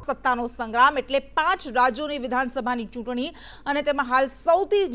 સત્તાનો સંગ્રામ એટલે 5 રાજ્યોની વિધાનસભાની ચૂંટણી અને તેમાં હાલ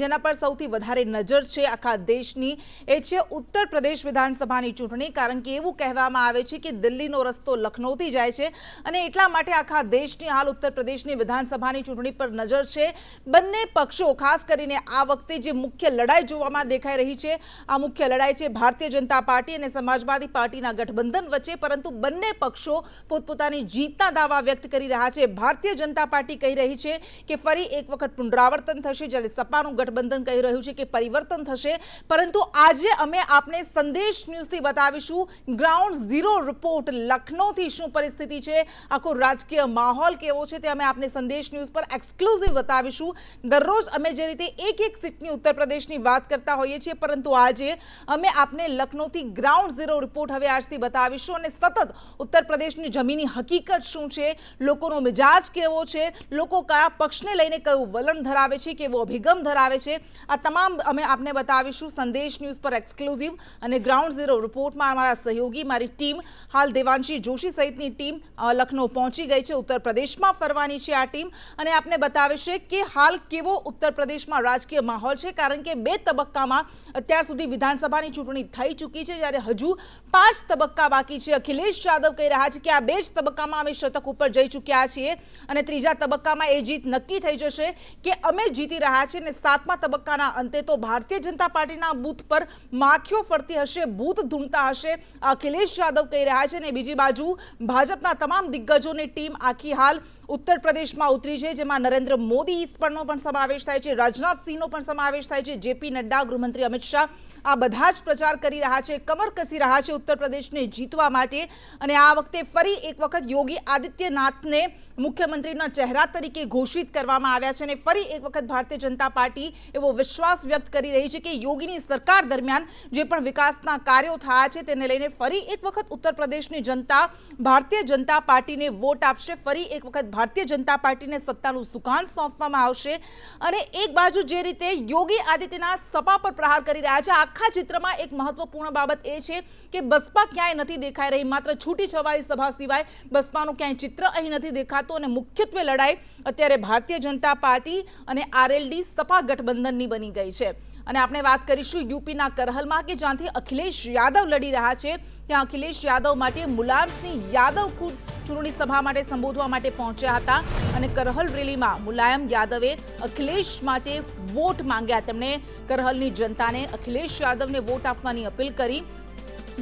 જેના પર સૌથી વધારે નજર છે આખા દેશની એ છે ઉત્તર પ્રદેશ વિધાનસભાની ચૂંટણી, કારણ કે એવું કહેવામાં આવે છે કે દિલ્હીનો રસ્તો લખનૌથી જાય છે અને એટલા માટે આખા દેશની હાલ ઉત્તર પ્રદેશની વિધાનસભાની ચૂંટણી પર નજર છે। બંને પક્ષો ખાસ કરીને આ વખતે જે મુખ્ય લડાઈ જોવામાં દેખાઈ રહી છે, આ મુખ્ય લડાઈ છે ભારતીય જનતા પાર્ટી અને સમાજવાદી પાર્ટીના ગઠબંધન વચ્ચે, પરંતુ બંને પક્ષો પોતપોતાની જીતના દાવા વ્યક્ત કરી રહ્યા છે। ભારતીય જનતા પાર્ટી કહી રહી છે કે ફરી એક વખત પુનરાવર્તન થશે, જ્યારે સપાનું ગઠબંધન કહી રહ્યું છે કે પરિવર્તન થશે। પરંતુ આજે અમે આપને સંદેશ ન્યૂઝથી બતાવીશું ગ્રાઉન્ડ ઝીરો રિપોર્ટ, લખનૌથી શું પરિસ્થિતિ છે, આખો રાજકીય માહોલ કેવો છે તે અમે આપને સંદેશ ન્યૂઝ પર એક્સક્લુઝિવ બતાવીશું। દરરોજ અમે જે રીતે એક સીટની ઉત્તર પ્રદેશની વાત કરતા હોઈએ છીએ, પરંતુ આજે અમે આપને લખનૌથી ગ્રાઉન્ડ ઝીરો રિપોર્ટ હવે આજથી બતાવીશું અને સતત ઉત્તર પ્રદેશની જમીની હકીકત શું છે, લોકોનો મિજાજ કેવો છે, લોકો કયા પક્ષને લઈને કયું વલણ ધરાવે છે, કેવો અભિગમ ધરાવે છે, આ તમામ અમે આપને બતાવીશું સંદેશ ન્યૂઝ પર એક્સક્લુઝિવ। અને ગ્રાઉન્ડ ઝીરો રિપોર્ટમાં અમારા સહયોગી, મારી ટીમ હાલ દેવાંશી જોશી સહિતની ટીમ લખનૌ પહોંચી ગઈ છે, ઉત્તર પ્રદેશમાં ફરવાની છે આ ટીમ અને આપને બતાવશે કે હાલ કેવો ઉત્તર પ્રદેશમાં રાજકીય માહોલ છે, કારણ કે 2 તબક્કામાં અત્યાર સુધી વિધાનસભાની ચૂંટણી થઈ ચૂકી છે, જ્યારે હજુ 5 તબક્કા બાકી છે। અખિલેશ યાદવ કહી રહ્યા છે કે આ 2 જ તબક્કામાં અમે શતક ઉપર જઈ ચૂક્યા છીએ અને ત્રીજા તબક્કામાં એ જીત નક્કી થઈ જશે કે અમે જીતી રહ્યા છીએ અને 7મા તબક્કાના અંતે તો ભારતીય જનતા પાર્ટીના બૂથ પર માખીઓ ફરતી હશે, ભૂત ધૂમતા હશે, અખિલેશ યાદવ કહી રહ્યા છે। અને બીજી બાજુ ભાજપના તમામ દિગ્ગજોની ટીમ આખી હાલ ઉત્તર પ્રદેશમાં ઉતરી છે, જેમાં નરેન્દ્ર મોદી પણ સમાવેશ થાય છે, રાજનાથ સિંહનો પણ સમાવેશ થાય છે, જેપી નડ્ડા, ગૃહમંત્રી અમિત શાહ આ બધા જ પ્રચાર કરી રહ્યા છે, કમર કસી રહ્યા છે ઉત્તર પ્રદેશને જીતવા માટે। અને આ વખતે ફરી એક વખત યોગી આદિત્યનાથને મુખ્યમંત્રીના ચહેરા તરીકે ઘોષિત કરવામાં આવ્યા છે અને ફરી એક વખત ભારતીય જનતા પાર્ટી એવો વિશ્વાસ વ્યક્ત કરી રહી છે કે યોગીની સરકાર દરમિયાન જે પણ વિકાસના કાર્યો થયા છે તેને લઈને ફરી એક વખત ઉત્તર પ્રદેશની જનતા ભારતીય જનતા પાર્ટીને વોટ આપશે, ફરી એક વખત ભારતીય જનતા પાર્ટીને સત્તાનું સુકાન સોંપવામાં આવશે। અને એક બાજુ જે રીતે યોગી આદિત્યનાથ સપા પર પ્રહાર કરી રહ્યા છે, આખા ચિત્રમાં એક મહત્વપૂર્ણ બાબત એ છે કે બસપા ક્યાંય નથી દેખાઈ રહી, માત્ર છૂટી છવાઈ સભા સિવાય બસપાનું ક્યાંય ચિત્ર અહીં નથી દેખાતું અને મુખ્યત્વે લડાઈ અત્યારે ભારતીય જનતા પાર્ટી અને આરએલડી સપા ગઠબંધનની બની ગઈ છે। અને આપણે વાત કરીશું યુપીના કરહલમાં કે જ્યાંથી અખિલેશ યાદવ લડી રહ્યા છે, ત્યાં અખિલેશ યાદવ માટે મુલાયમસિંહ યાદવ ખુદ ચૂંટણી સભા માટે સંબોધવા માટે પહોંચ્યા હતા અને કરહલ રેલીમાં મુલાયમ યાદવે અખિલેશ માટે વોટ માંગ્યા। તેમણે કરહલની જનતાને અખિલેશ યાદવને વોટ આપવાની અપીલ કરી।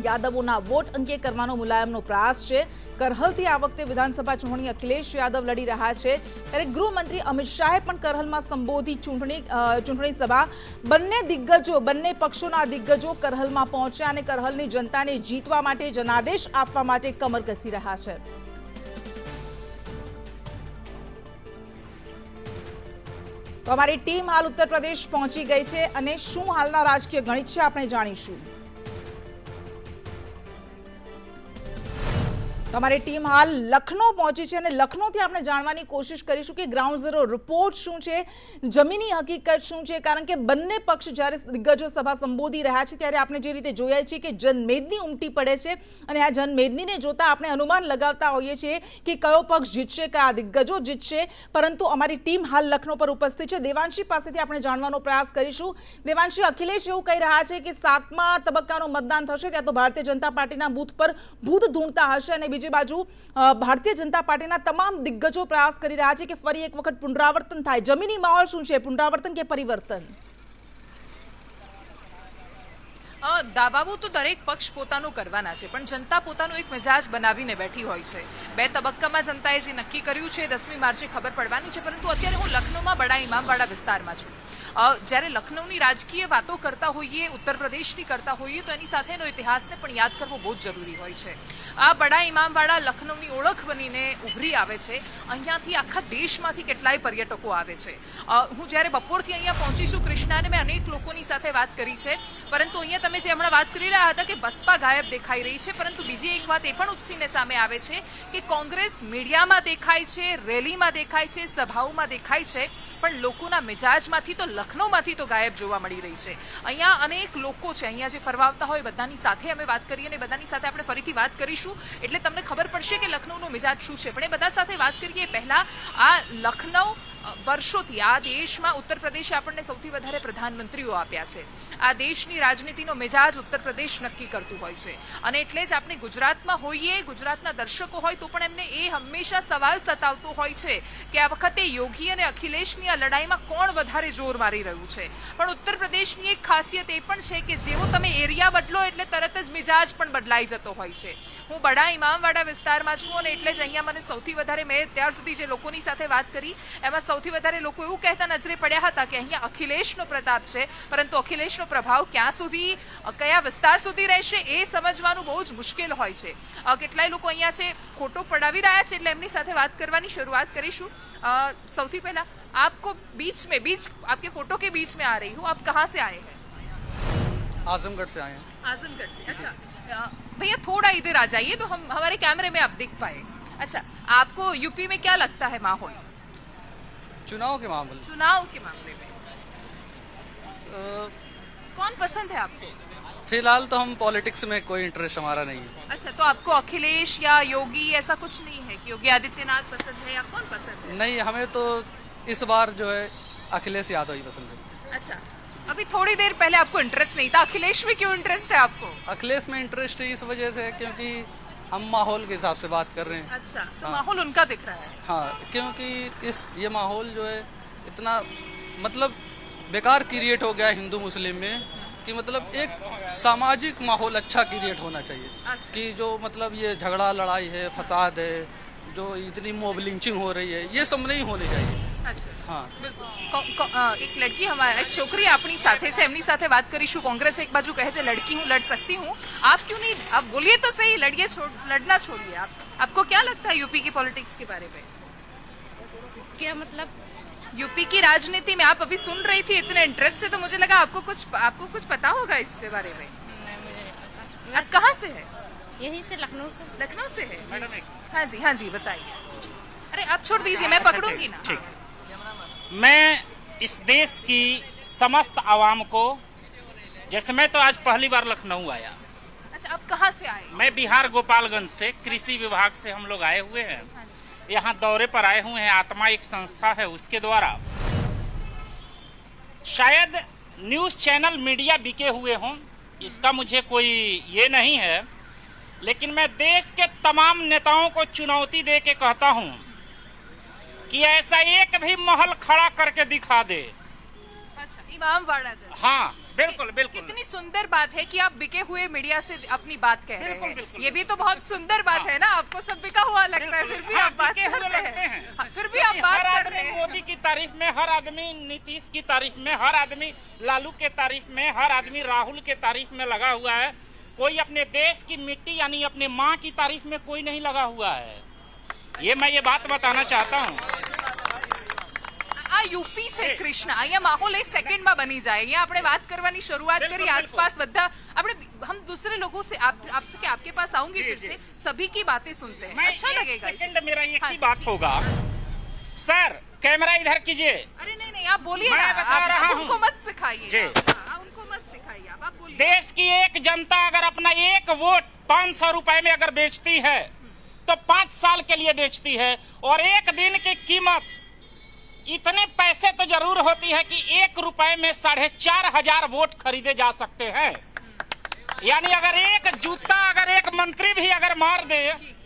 યાદવોના વોટ અંગે કરવાનો મુલાયમનો પ્રયાસ છે। કરહલથી આ વખતે વિધાનસભા ચૂંટણી અખિલેશ યાદવ લડી રહ્યા છે, ત્યારે ગૃહમંત્રી અમિત શાહે પણ કરહલમાં સંબોધી ચૂંટણી સભા। બંને પક્ષોના દિગ્ગજો કરહલમાં પહોંચ્યા અને કરહલની જનતાને જીતવા માટે, જનાદેશ આપવા માટે કમર કસી રહ્યા છે। તો અમારી ટીમ હાલ ઉત્તર પ્રદેશ પહોંચી ગઈ છે અને શું હાલના રાજકીય ગણિત છે આપણે જાણીશું। અમારી ટીમ હાલ લખનૌ પહોંચી છે અને લખનૌથી આપણે જાણવાની કોશિશ કરીશું કે ગ્રાઉન્ડ ઝીરો રિપોર્ટ શું છે, જમીની હકીકત શું છે, કારણ કે બંને પક્ષ જ્યારે દિગ્ગજો સભા સંબોધી રહ્યા છે ત્યારે આપણે જે રીતે જોયા છે કે જનમેદની ઉમટી પડે છે અને આ જનમેદનીને જોતા આપણે અનુમાન લગાવતા હોઈએ છીએ કે કયો પક્ષ જીતશે, કયા દિગ્ગજો જીતશે, પરંતુ અમારી ટીમ હાલ લખનૌ પર ઉપસ્થિત છે। દેવાંશી પાસેથી આપણે જાણવાનો પ્રયાસ કરીશું। દેવાંશી, અખિલેશ એવું કહી રહ્યા છે કે 7મા તબક્કાનું મતદાન થશે ત્યાં તો ભારતીય જનતા પાર્ટીના બૂથ પર ભૂત ધૂણતા હશે અને બીજી બાજુ ભારતીય જનતા પાર્ટીના તમામ દિગ્ગજો પ્રયાસ કરી રહ્યા છે કે ફરી એક વખત પુનરાવર્તન થાય। જમીની માહોલ શું છે, પુનરાવર્તન કે પરિવર્તન? દાવાઓ તો દરેક પક્ષ પોતાનું કરવાના છે, પણ જનતા પોતાનો એક મિજાજ બનાવીને બેઠી હોય છે। 2 તબક્કામાં જનતાએ જે નક્કી કર્યું છે 10મી માર્ચે ખબર પડવાની છે, પરંતુ અત્યારે હું લખનૌમાં બડા ઇમામવાડા વિસ્તારમાં છું જ્યારે લખનૌની રાજકીય વાતો કરતા હોઈએ, ઉત્તર પ્રદેશની કરતા હોઈએ તો એની સાથેનો ઇતિહાસને પણ યાદ કરવો બહુ જ જરૂરી હોય છે. આ બડા ઇમામવાડા લખનૌની ઓળખ બનીને ઉભરી આવે છે. અહીંયાથી આખા દેશમાંથી કેટલાય પર્યટકો આવે છે. હું જ્યારે બપોરથી અહીંયા પહોંચી છું કૃષ્ણાને મેં અનેક લોકોની સાથે વાત કરી છે, પરંતુ અહીંયા તમે જે હમણાં વાત કરી રહ્યા હતા કે બસપા ગાયબ દેખાઈ રહી છે, પરંતુ બીજી એક વાત એ પણ ઉપસીને સામે આવે છે કે કોંગ્રેસ મીડિયામાં દેખાય છે, રેલીમાં દેખાય છે, સભાઓમાં દેખાય છે, પણ લોકોના મિજાજમાંથી તો લખનૌમાંથી તો ગાયબ જોવા મળી રહી છે. અહીંયા અનેક લોકો છે, અહીંયા જે ફરવા આવતા હોય બધાની સાથે અમે વાત કરી અને બધાની સાથે આપણે ફરીથી વાત કરીશું એટલે તમને ખબર પડશે કે લખનૌનો મિજાજ શું છે. પણ એ બધા સાથે વાત કરીએ પહેલા આ લખનૌ વર્ષોથી આ દેશમાં ઉત્તર પ્રદેશે આપણને સૌથી વધારે પ્રધાનમંત્રીઓ આપ્યા છે. આ દેશની રાજનીતિનો મિજાજ ઉત્તર પ્રદેશ નક્કી કરતું હોય છે અને એટલે જ આપણે ગુજરાતમાં હોઈએ, ગુજરાતના દર્શકો હોય તો પણ એમને એ હંમેશા સવાલ સતાવતો હોય છે કે આ વખતે યોગી અને અખિલેશની આ લડાઈમાં કોણ વધારે જોર મારી રહ્યું છે. પણ ઉત્તર પ્રદેશની એક ખાસિયત એ પણ છે કે જેવો તમે એરિયા બદલો એટલે તરત જ મિજાજ પણ બદલાઈ જતો હોય છે. હું બડા ઇમામવાડા વિસ્તારમાં છું અને એટલે જ અહીંયા મને સૌથી વધારે મેં ત્યાર સુધી જે લોકોની સાથે વાત કરી એમાં સૌથી વધારે લોકો એવું કહેતા નજરે પડ્યા હતા કે અહીંયા અખિલેશનો પ્રતાપ છે, પરંતુ અખિલેશનો પ્રભાવ ક્યાં સુધી, કયા વિસ્તાર સુધી રહેશે એ સમજવાનું બહુ જ મુશ્કેલ હોય છે. કેટલાય લોકો અહીંયા છે ખોટો પડાવી રહ્યા છે એટલે એમની સાથે વાત કરવાની શરૂઆત કરીશું. સૌથી પહેલા आपको बीच आपके फोटो के बीच में आ रही हूँ. आप कहाँ से आए हैं? आजमगढ़ से आए हैं. आजमगढ़ से. अच्छा भैया थोड़ा इधर आ जाइए तो हम हमारे कैमरे में आप दिख पाए. अच्छा आपको यूपी में क्या लगता है माहौल चुनाव के मामले में कौन पसंद है आपको? फिलहाल तो हम पॉलिटिक्स में कोई इंटरेस्ट हमारा नहीं है. अच्छा तो आपको अखिलेश या योगी ऐसा कुछ नहीं है कि योगी आदित्यनाथ पसंद है या कौन पसंद है? नहीं, हमें तो इस बार जो है अखिलेश यादव ही पसंद है. अच्छा अभी थोड़ी देर पहले आपको इंटरेस्ट नहीं था, अखिलेश में क्यों इंटरेस्ट है आपको? अखिलेश में इंटरेस्ट इस वजह से है क्योंकि हम माहौल के हिसाब से बात कर रहे हैं. अच्छा तो हाँ. माहौल उनका दिख रहा है. हाँ, क्योंकि ये माहौल जो है इतना मतलब बेकार क्रिएट हो गया है हिंदू मुस्लिम में कि मतलब एक सामाजिक माहौल अच्छा क्रिएट होना चाहिए. अच्छा. कि जो मतलब ये झगड़ा लड़ाई है, फसाद है, जो इतनी मोब लिंचिंग हो रही है, ये सब नहीं होनी चाहिए. अच्छा हाँ. એક લડકી હમારા એક છોકરી આપણી સાથે છે, એમની સાથે વાત કરીશું. કોંગ્રેસ એક બાજુ કહે છે લડકી હું લડ सकती हूँ, आप क्यों नहीं, आप बोलिए तो सही, लड़ना छोड़िए. आपको क्या लगता है यूपी की पॉलिटिक्स के बारे में? क्या मतलब? यूपी की राजनीति में आप अभी सुन रही थी इतने इंटरेस्ट से, तो मुझे लगा आपको कुछ पता होगा इसके बारे में. मुझे नहीं पता. आप कहाँ से है? यहीं से, लखनऊ से है. हाँ जी बताइए. अरे आप छोड़ दीजिए, मैं पकड़ूंगी ना. ठीक. मैं इस देश की समस्त आवाम को, जैसे मैं तो आज पहली बार लखनऊ आया. अच्छा आप कहाँ से आए? मैं बिहार गोपालगंज से, कृषि विभाग से हम लोग आए हुए हैं. यहाँ दौरे पर आए हुए हैं. आत्मा एक संस्था है, उसके द्वारा शायद न्यूज़ चैनल मीडिया बिके हुए हों, इसका मुझे कोई ये नहीं है, लेकिन मैं देश के तमाम नेताओं को चुनौती दे के कहता हूँ कि ऐसा एक भी महल खड़ा करके दिखा दे. अच्छा इमामवाड़ा जैसे. हाँ बिल्कुल बिल्कुल. कितनी सुंदर बात है कि आप बिके हुए मीडिया से अपनी बात कह रहे बिल्कुल, हैं. बिल्कुल, ये भी तो बहुत सुंदर बात है ना. आपको सब बिका हुआ लगता है, फिर भी आप बात बिके कर हुए रहे लगते हैं. हैं. हाँ, फिर भी आप बात हर कर आदमी रहे हैं. मोदी की तारीफ में, हर आदमी नीतीश की तारीफ में, हर आदमी लालू के तारीफ में, हर आदमी राहुल के तारीफ में लगा हुआ है. कोई अपने देश की मिट्टी यानी अपने माँ की तारीफ में कोई नहीं लगा हुआ है. मैं ये बात बताना चाहता हूँ. આ यूपी છે કૃષ્ણ. અહીંયા માહોલ એક સેકન્ડમાં બની જાય. અહીંયા આપણે વાત કરવાની શરૂઆત કરી, આસપાસ બધા આપણે हम दूसरे लोगों से आपसे कि आपके पास आऊंगी फिर से, सभी की बातें सुनते हैं. अच्छा लगेगा. सेकंड मेरा एक ही बात होगा. सर कैमरा इधर कीजिए. अरे नहीं आप बोलिए मैं ना. बता रहा आप हूँ. उनको मत सिखाइए. जी. उनको मत सिखाइए. आप बोलिए. देश की एक जनता अगर अपना एक वोट 500 रुपए में अगर बेचती है तो 5 साल के लिए बेचती है, और एक दिन की कीमत इतने पैसे तो जरूर होती है कि 1 रुपए में 4,500 वोट खरीदे जा सकते हैं. यानी अगर एक जूता अगर एक मंत्री भी अगर मार दे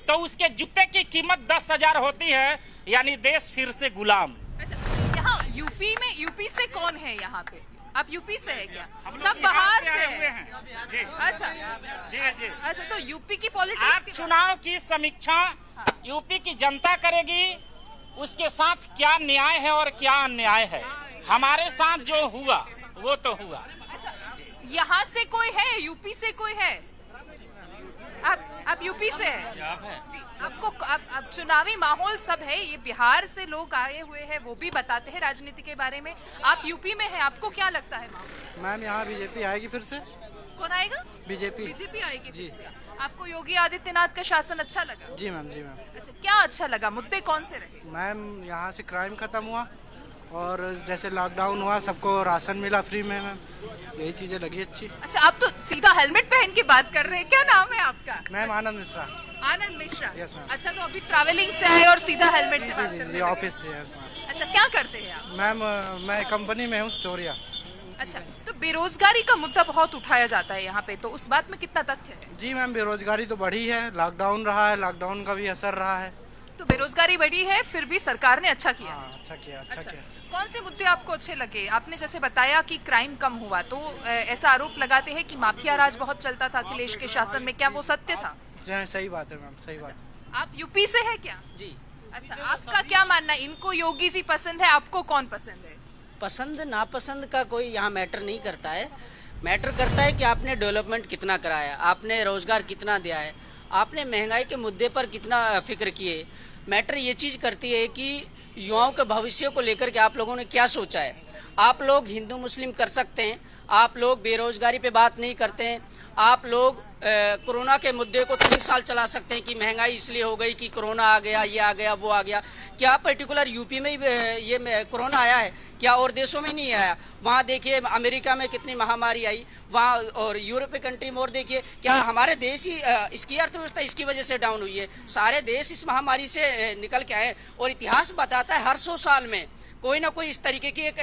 तो उसके जूते की कीमत 10,000 होती है. यानी देश फिर से गुलाम. अच्छा यहाँ यूपी से कौन है यहाँ पे? आप यूपी से है क्या? सब बाहर से हैं. जी. अच्छा जी. अच्छा तो यूपी की पॉलिटिक्स आप चुनाव की समीक्षा यूपी की जनता करेगी, उसके साथ क्या न्याय है और क्या अन्याय है. हमारे साथ जो हुआ वो तो हुआ। यहाँ से कोई है, यूपी से कोई है? आप यूपी से हैं? जी, आपको अब चुनावी माहौल सब है, ये बिहार से लोग आए हुए हैं, वो भी बताते हैं राजनीति के बारे में। आप यूपी में हैं, आपको क्या लगता है माहौल? मैम यहाँ बीजेपी आएगी फिर से। कौन आएगा? बीजेपी। बीजेपी आएगी जी। फिर से। आपको योगी आदित्यनाथ का शासन अच्छा लगा? जी मैम, जी मैम। अच्छा, क्या अच्छा लगा? मुद्दे कौन से रहे? मैम यहाँ से क्राइम खत्म हुआ और जैसे लॉकडाउन हुआ सबको राशन मिला फ्री में मैम, यही चीजें लगी अच्छी। अच्छा, आप तो सीधा हेलमेट पहन के बात कर रहे हैं। क्या नाम है आपका? मैम आनंद मिश्रा। आनंद मिश्रा। Yes, ma'am. अच्छा, तो अभी ट्रैवलिंग से आए और सीधा हेलमेट से बात कर रहे जी हैं। ऑफिस से है मैम। अच्छा, क्या करते हैं आप? मैम मैं कंपनी में हूँ स्टोरिया। अच्छा, तो बेरोजगारी का मुद्दा बहुत उठाया जाता है यहाँ पे, तो उस बात में कितना तथ्य है? जी मैम, बेरोजगारी तो बढ़ी है, लॉकडाउन रहा है, लॉकडाउन का भी असर रहा है। तो बेरोजगारी बढ़ी है, फिर भी सरकार ने अच्छा किया। हाँ अच्छा किया, अच्छा किया। कौन से मुद्दे आपको अच्छे लगे? आपने जैसे बताया कि क्राइम कम हुआ, तो ऐसा आरोप लगाते हैं कि माफिया राज बहुत चलता था अखिलेश के शासन में, क्या वो सत्य था? जी सही बात है मैम, सही बात है। आप यूपी से है क्या? जी। अच्छा, आपका क्या मानना है? इनको योगी जी पसंद है, आपको कौन पसंद है? पसंद नापसंद का कोई यहाँ मैटर नहीं करता है। मैटर करता है कि आपने डेवलपमेंट कितना कराया, आपने रोजगार कितना दिया है, आपने महंगाई के मुद्दे पर कितना फिक्र किए। मैटर ये चीज़ करती है कि युवाओं के भविष्य को लेकर के आप लोगों ने क्या सोचा है। आप लोग हिंदू मुस्लिम कर सकते हैं, आप लोग बेरोजगारी पे बात नहीं करते हैं, आप लोग कोरोना के मुद्दे को 3 साल चला सकते हैं कि महंगाई इसलिए हो गई कि कोरोना आ गया, ये आ गया, वो आ गया। क्या पर्टिकुलर यूपी में ही ये कोरोना आया है? क्या और देशों में नहीं आया? वहाँ देखिए अमेरिका में कितनी महामारी आई, वहाँ और यूरोपीय कंट्री में, और देखिए क्या हमारे देश ही इसकी अर्थव्यवस्था इसकी वजह से डाउन हुई है। सारे देश इस महामारी से निकल के आए और इतिहास बताता है हर 100 साल में कोई ना कोई इस तरीके की एक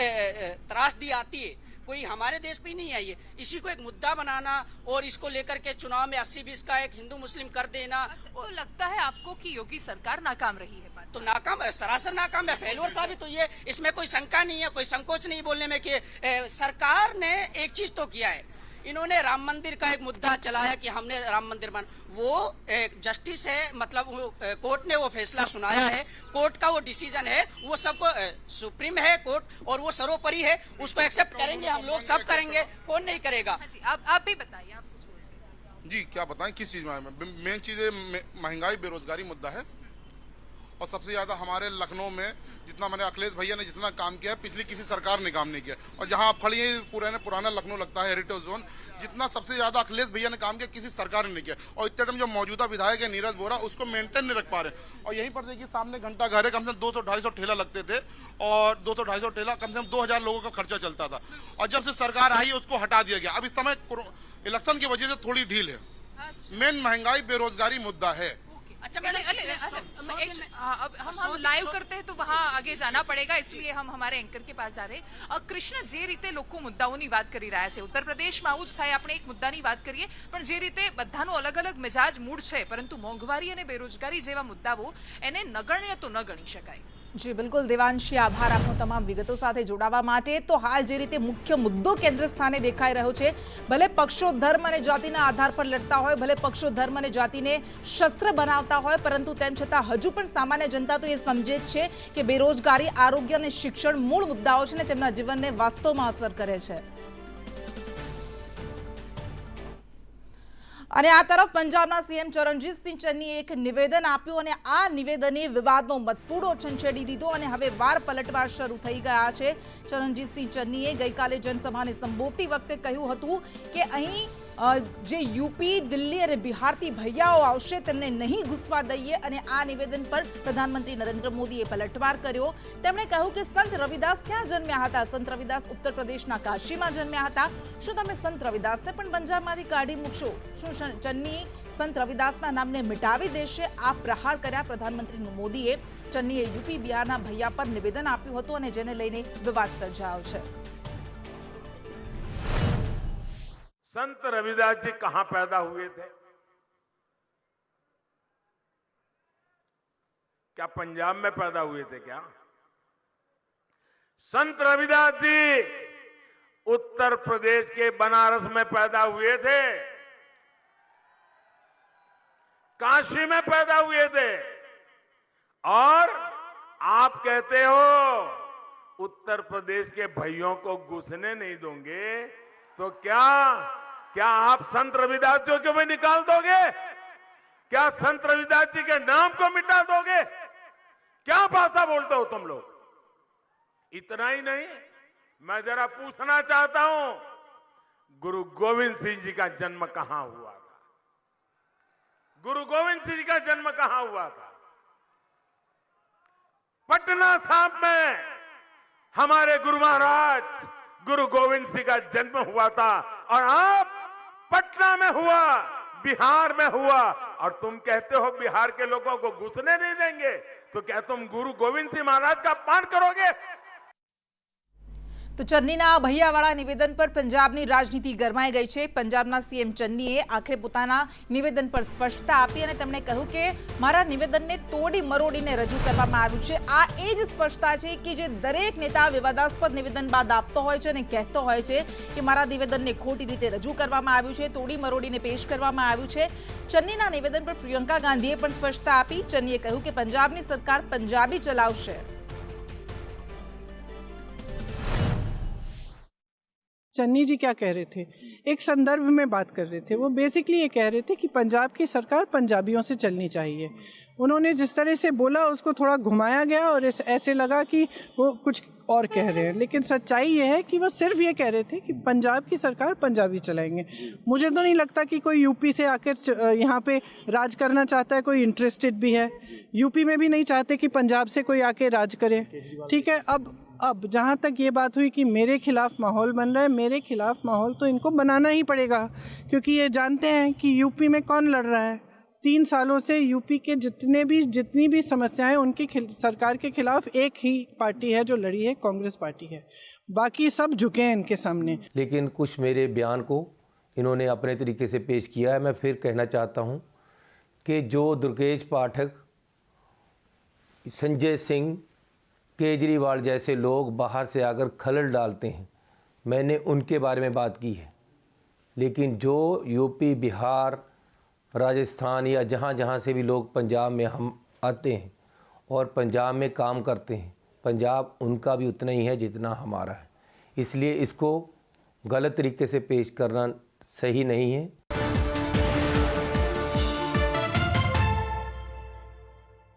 त्रासदी आती है, कोई हमारे देश पे ही नहीं आई है। इसी को एक मुद्दा बनाना और इसको लेकर के चुनाव में 80-20 का एक हिंदू मुस्लिम कर देना। तो लगता है आपको कि योगी सरकार नाकाम रही है? तो नाकाम, सरासर नाकाम है, फेलुअर साबित हुई है, इसमें कोई शंका नहीं है, कोई संकोच नहीं बोलने में कि सरकार ने एक चीज तो किया है, इन्होंने राम मंदिर का एक मुद्दा चलाया कि हमने राम मंदिर बना, वो एक जस्टिस है, मतलब कोर्ट ने वो फैसला सुनाया है, कोर्ट का वो डिसीजन है, वो सबको सुप्रीम है कोर्ट और वो सर्वोपरि है, उसको एक्सेप्ट करेंगे हम लोग, सब करेंगे, कौन नहीं करेगा। आप भी बताइए, आप जी क्या बताएं किस चीज में? मेन चीज महंगाई बेरोजगारी मुद्दा है और सबसे ज्यादा हमारे लखनऊ में जितना मैंने अखिलेश भैया ने जितना काम किया है पिछली किसी सरकार ने काम नहीं किया। और जहां आप खड़ी हैं पुराना लखनऊ लगता है हेरिटेज जोन, जितना सबसे ज्यादा अखिलेश भैया ने काम किया किसी सरकार ने नहीं किया। और इतने टाइम जो मौजूदा विधायक है नीरज बोरा, उसको मेंटेन नहीं रख पा रहे। और यहीं पर देखिए सामने घंटा घर है, कम से कम 200-250 ठेला लगते थे और 200-250 ठेला कम से कम 2000 लोगों का खर्चा चलता था। और जब से सरकार आई उसको हटा दिया गया। अब इस समय इलेक्शन की वजह से थोड़ी ढील है। मेन महंगाई बेरोजगारी मुद्दा है। अच्छा, अब हम लाइव करते हैं तो वहाँ आगे जाना पड़ेगा, इसलिए हम हमारे एंकर के पास जा रहे हैं। कृष्ण, જે રીતે લોકો મુદ્દાઓની વાત કરી રહ્યા છે, ઉત્તર પ્રદેશમાં આવું જ થાય, આપણે એક મુદ્દાની વાત કરીએ, પણ જે રીતે બધાનો અલગ અલગ મિજાજ મૂડ છે, પરંતુ મોંઘવારી અને બેરોજગારી જેવા મુદ્દાઓ એને નગણ્ય તો ન ગણી શકાય। જી બિલકુલ દેવાંશી, આભાર આપનો તમામ વિગતો સાથે જોડાવા માટે। તો હાલ જે રીતે મુખ્ય મુદ્દો કેન્દ્ર સ્થાને દેખાઈ રહ્યો છે, ભલે પક્ષો ધર્મ અને જાતિના આધાર પર લડતા હોય, ભલે પક્ષો ધર્મ અને જાતિને શસ્ત્ર બનાવતા હોય, પરંતુ તેમ છતાં હજુ પણ સામાન્ય જનતા તો એ સમજે જ છે કે બેરોજગારી, આરોગ્ય અને શિક્ષણ મૂળ મુદ્દાઓ છે ને તેમના જીવનને વાસ્તવમાં અસર કરે છે। અને આ તરફ પંજાબના સીએમ ચરણજીત સિંહ ચન્નીએ એક નિવેદન આપ્યું અને આ નિવેદને વિવાદનો મતપૂડો છંછેડી દીધો અને હવે વાર પલટવાર શરૂ થઈ ગયા છે। ચરણજીત સિંહ ચન્નીએ ગઈકાલે જનસભાને સંબોધતી વખતે કહ્યું હતું કે અહીં જે यूपी, दिल्ली और बिहार થી ભૈયાઓ આવશે તેમને નહીં ઘૂસવા દઈએ અને આ નિવેદન પર પ્રધાનમંત્રી નરેન્દ્ર મોદીએ પલટવાર કર્યો। તેમણે કહ્યું કે સંત રવિદાસ ક્યાં જન્મ્યા હતા? સંત રવિદાસ ઉત્તર પ્રદેશના કાશીમાં જન્મ્યા હતા। શું તમે સંત રવિદાસને પણ પંજાબમાંથી કાઢી મૂકશો? શું ચન્ની સંત રવિદાસના નામને મિટાવી દેશે? આ પ્રહાર કર્યા પ્રધાનમંત્રી મોદીએ। ચન્નીએ यूपी, बिहाરના ભૈયા પર નિવેદન આપ્યું હતું અને જેને લઈને વિવાદ સર્જાયો છે। संत रविदास जी कहां पैदा हुए थे? क्या पंजाब में पैदा हुए थे क्या? संत रविदास जी उत्तर प्रदेश के बनारस में पैदा हुए थे, काशी में पैदा हुए थे। और आप कहते हो उत्तर प्रदेश के भाइयों को घुसने नहीं दोगे तो क्या क्या आप संत रविदास जी को भी निकाल दोगे? क्या संत रविदास जी के नाम को मिटा दोगे? क्या भाषा बोलते हो तुम लोग? इतना ही नहीं, मैं जरा पूछना चाहता हूं, गुरु गोविंद सिंह जी का जन्म कहां हुआ था? गुरु गोविंद सिंह जी का जन्म कहां हुआ था? पटना साहिब में हमारे गुरु महाराज गुरु गोविंद सिंह का जन्म हुआ था, और आप पटना में हुआ, बिहार में हुआ, और तुम कहते हो बिहार के लोगों को घुसने नहीं देंगे। तो क्या तुम गुरु गोविंद सिंह महाराज का अपमान करोगे? તો ચન્નીના ભૈયાવાળા નિવેદન પર પંજાબની રાજનીતિ ગરમાઈ ગઈ છે। પંજાબના સીએમ ચન્નીએ આખરે પોતાના નિવેદન પર સ્પષ્ટતા આપી અને તેમણે કહ્યું કે મારા નિવેદનને તોડી મરોડીને રજૂ કરવામાં આવ્યું છે। આ એ જ સ્પષ્ટતા છે કે જે દરેક નેતા વિવાદાસ્પદ નિવેદન બાદ આપતો હોય છે અને કહેતો હોય છે કે મારા નિવેદનને ખોટી રીતે રજૂ કરવામાં આવ્યું છે, તોડી મરોડીને પેશ કરવામાં આવ્યું છે। ચન્નીના નિવેદન પર પ્રિયંકા ગાંધીએ પણ સ્પષ્ટતા આપી। ચન્નીએ કહ્યું કે પંજાબની સરકાર પંજાબી ચલાવશે। चन्नी जी क्या कह रहे थे, एक संदर्भ में बात कर रहे थे। वो बेसिकली ये कह रहे थे कि पंजाब की सरकार पंजाबियों से चलनी चाहिए। उन्होंने जिस तरह से बोला उसको थोड़ा घुमाया गया और ऐसे लगा कि वो कुछ और कह रहे हैं, लेकिन सच्चाई ये है कि वो सिर्फ ये कह रहे थे कि पंजाब की सरकार पंजाबी चलाएंगे। मुझे तो नहीं लगता कि कोई यूपी से आकर यहाँ पे राज करना चाहता है, कोई इंटरेस्टेड भी है। यूपी में भी नहीं चाहते कि पंजाब से कोई आके राज करे। ठीक है, अब जहाँ तक ये बात हुई कि मेरे खिलाफ माहौल बन रहा है, मेरे खिलाफ माहौल तो इनको बनाना ही पड़ेगा, क्योंकि ये जानते हैं कि यूपी में कौन लड़ रहा है। 3 सालों से यूपी के जितनी भी समस्याएं उनकी सरकार के खिलाफ एक ही पार्टी है जो लड़ी है, कांग्रेस पार्टी है। बाकी सब झुके हैं इनके सामने। लेकिन कुछ मेरे बयान को इन्होंने अपने तरीके से पेश किया है। मैं फिर कहना चाहता हूँ कि जो दुर्गेश पाठक, संजय सिंह, केजरीवाल जैसे लोग बाहर से आकर खलल डालते हैं, मैंने उनके बारे में बात की है। लेकिन जो यूपी, बिहार, राजस्थान या जहाँ जहाँ से भी लोग पंजाब में हम आते हैं और पंजाब में काम करते हैं, पंजाब उनका भी उतना ही है जितना हमारा है। इसलिए इसको गलत तरीके से पेश करना सही नहीं है।